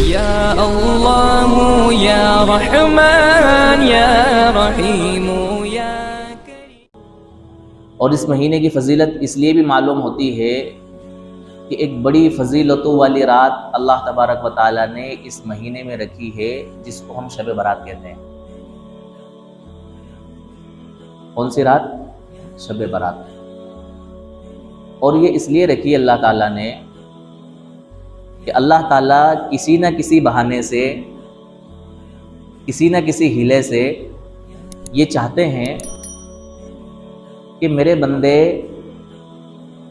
یا اللہ یا رحمان یا رحیم یا کریم۔ اور اس مہینے کی فضیلت اس لیے بھی معلوم ہوتی ہے کہ ایک بڑی فضیلتوں والی رات اللہ تبارک و تعالیٰ نے اس مہینے میں رکھی ہے، جس کو ہم شب برات کہتے ہیں۔ کون سی رات؟ شب برات۔ اور یہ اس لیے رکھی اللہ تعالیٰ نے کہ اللہ تعالیٰ کسی نہ کسی بہانے سے، کسی نہ کسی ہیلے سے یہ چاہتے ہیں کہ میرے بندے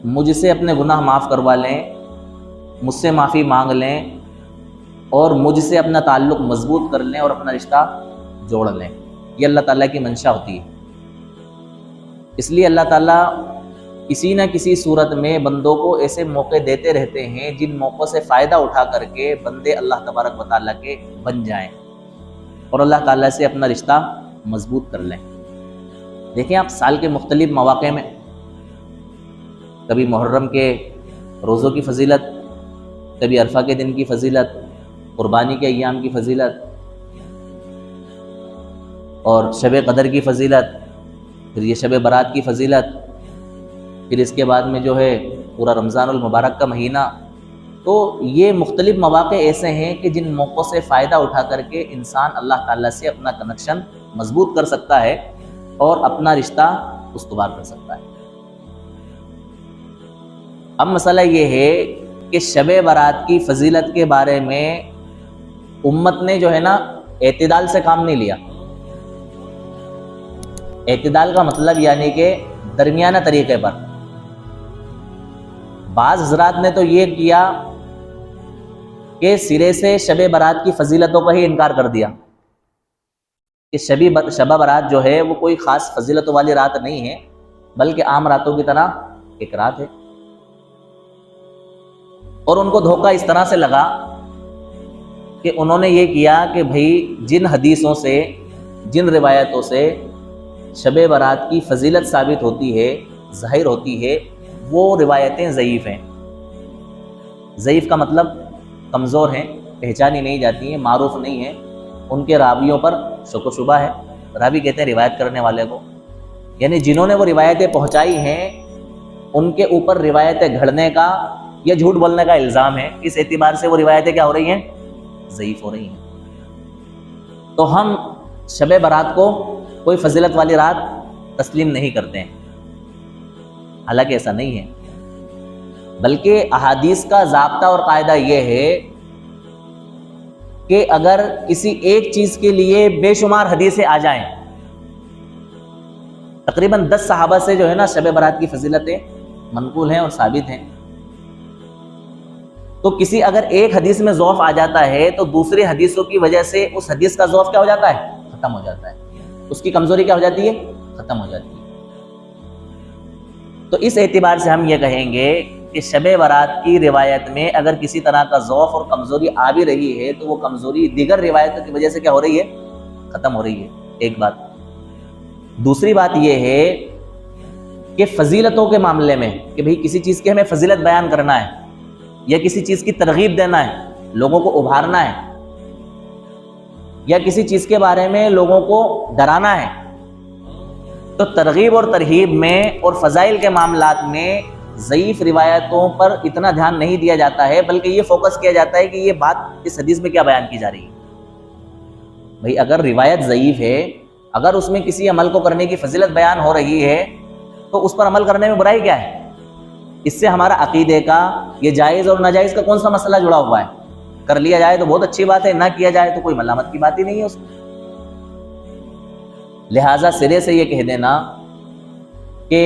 مجھ سے اپنے گناہ معاف کروا لیں، مجھ سے معافی مانگ لیں، اور مجھ سے اپنا تعلق مضبوط کر لیں اور اپنا رشتہ جوڑ لیں۔ یہ اللہ تعالیٰ کی منشا ہوتی ہے۔ اس لیے اللہ تعالیٰ کسی نہ کسی صورت میں بندوں کو ایسے موقع دیتے رہتے ہیں جن موقعوں سے فائدہ اٹھا کر کے بندے اللہ تبارک و تعالیٰ کے بن جائیں اور اللہ تعالیٰ سے اپنا رشتہ مضبوط کر لیں۔ دیکھیں آپ، سال کے مختلف مواقع میں کبھی محرم کے روزوں کی فضیلت، کبھی عرفہ کے دن کی فضیلت، قربانی کے ایام کی فضیلت، اور شب قدر کی فضیلت، پھر یہ شب برات کی فضیلت، پھر اس کے بعد میں جو ہے پورا رمضان المبارک کا مہینہ۔ تو یہ مختلف مواقع ایسے ہیں کہ جن موقعوں سے فائدہ اٹھا کر کے انسان اللہ تعالیٰ سے اپنا کنیکشن مضبوط کر سکتا ہے اور اپنا رشتہ استوار کر سکتا ہے۔ اب مسئلہ یہ ہے کہ شب برات کی فضیلت کے بارے میں امت نے جو ہے نا اعتدال سے کام نہیں لیا۔ اعتدال کا مطلب یعنی کہ درمیانہ طریقے پر۔ بعض حضرات نے تو یہ کیا کہ سرے سے شب برات کی فضیلتوں کا ہی انکار کر دیا کہ شب برات جو ہے وہ کوئی خاص فضیلتوں والی رات نہیں ہے، بلکہ عام راتوں کی طرح ایک رات ہے۔ اور ان کو دھوکہ اس طرح سے لگا کہ انہوں نے یہ کیا کہ بھئی جن حدیثوں سے، جن روایتوں سے شب برات کی فضیلت ثابت ہوتی ہے، ظاہر ہوتی ہے، وہ روایتیں ضعیف ہیں۔ ضعیف کا مطلب کمزور ہیں، پہچانی نہیں جاتی ہیں، معروف نہیں ہیں، ان کے راویوں پر شک و شبہ ہے۔ راوی کہتے ہیں روایت کرنے والے کو، یعنی جنہوں نے وہ روایتیں پہنچائی ہیں ان کے اوپر روایتیں گھڑنے کا یا جھوٹ بولنے کا الزام ہے۔ اس اعتبار سے وہ روایتیں کیا ہو رہی ہیں؟ ضعیف ہو رہی ہیں۔ تو ہم شب برات کو کوئی فضیلت والی رات تسلیم نہیں کرتے ہیں، حالانکہ ایسا نہیں ہے، بلکہ احادیث کا ضابطہ اور قاعدہ یہ ہے کہ اگر کسی ایک چیز کے لیے بے شمار حدیثیں آ جائیں، تقریباً 10 صحابہ سے جو ہے نا شب برات کی فضیلتیں منقول ہیں اور ثابت ہیں، تو کسی اگر ایک حدیث میں ضعف آ جاتا ہے تو دوسری حدیثوں کی وجہ سے اس حدیث کا ضعف کیا ہو جاتا ہے؟ ختم ہو جاتا ہے، اس کی کمزوری کیا ہو جاتی ہے؟ ختم ہو جاتی ہے۔ تو اس اعتبار سے ہم یہ کہیں گے کہ شب برات کی روایت میں اگر کسی طرح کا ضعف اور کمزوری آ بھی رہی ہے تو وہ کمزوری دیگر روایتوں کی وجہ سے کیا ہو رہی ہے؟ ختم ہو رہی ہے۔ ایک بات۔ دوسری بات یہ ہے کہ فضیلتوں کے معاملے میں کہ بھئی کسی چیز کی ہمیں فضیلت بیان کرنا ہے یا کسی چیز کی ترغیب دینا ہے، لوگوں کو ابھارنا ہے، یا کسی چیز کے بارے میں لوگوں کو ڈرانا ہے، تو ترغیب اور ترہیب میں اور فضائل کے معاملات میں ضعیف روایتوں پر اتنا دھیان نہیں دیا جاتا ہے، بلکہ یہ فوکس کیا جاتا ہے کہ یہ بات اس حدیث میں کیا بیان کی جا رہی ہے۔ بھئی اگر روایت ضعیف ہے، اگر اس میں کسی عمل کو کرنے کی فضیلت بیان ہو رہی ہے تو اس پر عمل کرنے میں برائی کیا ہے؟ اس سے ہمارا عقیدے کا یہ جائز اور ناجائز کا کون سا مسئلہ جڑا ہوا ہے؟ کر لیا جائے تو بہت اچھی بات ہے، نہ کیا جائے تو کوئی ملامت کی بات ہی نہیں ہے اس میں۔ لہٰذا سرے سے یہ کہہ دینا کہ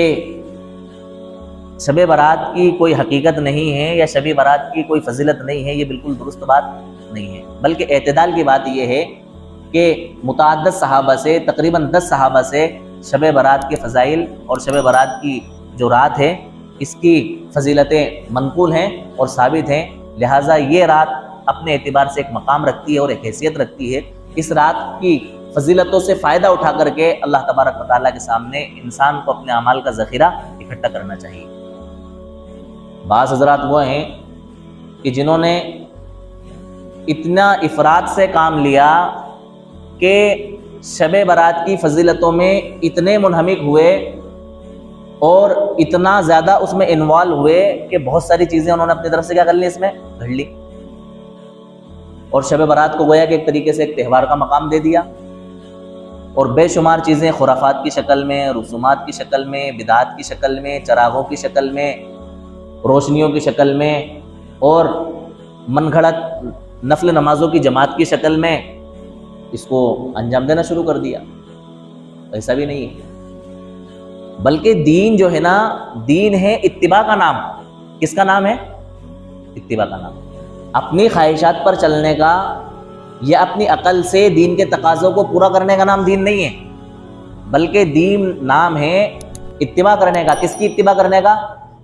شب برات کی کوئی حقیقت نہیں ہے یا شب برات کی کوئی فضیلت نہیں ہے، یہ بالکل درست بات نہیں ہے، بلکہ اعتدال کی بات یہ ہے کہ متعدد صحابہ سے، تقریباً 10 صحابہ سے شب برات کے فضائل اور شب برات کی جو رات ہے اس کی فضیلتیں منقول ہیں اور ثابت ہیں۔ لہٰذا یہ رات اپنے اعتبار سے ایک مقام رکھتی ہے اور ایک حیثیت رکھتی ہے۔ اس رات کی فضیلتوں سے فائدہ اٹھا کر کے اللہ تبارک و تعالیٰ کے سامنے انسان کو اپنے اعمال کا ذخیرہ اکٹھا کرنا چاہیے۔ بعض حضرات وہ ہیں کہ جنہوں نے اتنا افراد سے کام لیا کہ شب برات کی فضیلتوں میں اتنے منہمک ہوئے اور اتنا زیادہ اس میں انوالو ہوئے کہ بہت ساری چیزیں انہوں نے اپنی طرف سے کیا کر لی، اس میں گھڑ لی، اور شب برات کو گویا کہ ایک طریقے سے ایک تہوار کا مقام دے دیا، اور بے شمار چیزیں خرافات کی شکل میں، رسومات کی شکل میں، بدعات کی شکل میں، چراغوں کی شکل میں، روشنیوں کی شکل میں، اور من گھڑت نفل نمازوں کی جماعت کی شکل میں اس کو انجام دینا شروع کر دیا۔ ایسا بھی نہیں ہے، بلکہ دین جو ہے نا، دین ہے اتباع کا نام۔ کس کا نام ہے؟ اتباع کا نام۔ اپنی خواہشات پر چلنے کا یا اپنی عقل سے دین کے تقاضوں کو پورا کرنے کا نام دین نہیں ہے، بلکہ دین نام ہے اتباع کرنے کا۔ کس کی اتباع کرنے کا؟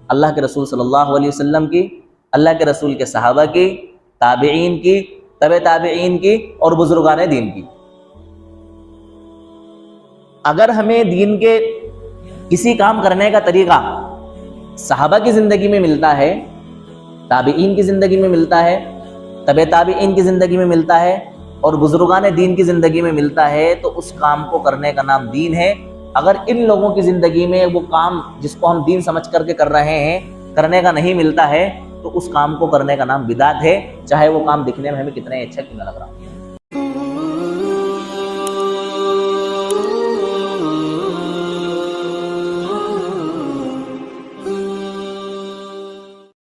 اللہ کے رسول صلی اللہ علیہ وسلم کی، اللہ کے رسول کے صحابہ کی، تابعین کی، تبع تابعین کی، اور بزرگان دین کی۔ اگر ہمیں دین کے کسی کام کرنے کا طریقہ صحابہ کی زندگی میں ملتا ہے، تابعین کی زندگی میں ملتا ہے، تبع تابعین کی زندگی میں ملتا ہے، اور بزرگان دین کی زندگی میں ملتا ہے، تو اس کام کو کرنے کا نام دین ہے۔ اگر ان لوگوں کی زندگی میں وہ کام جس کو ہم دین سمجھ کر کے کر رہے ہیں کرنے کا نہیں ملتا ہے، تو اس کام کو کرنے کا نام بدعت ہے، چاہے وہ کام دکھنے میں ہمیں کتنا اچھا کیوں نہ لگ رہا ہو۔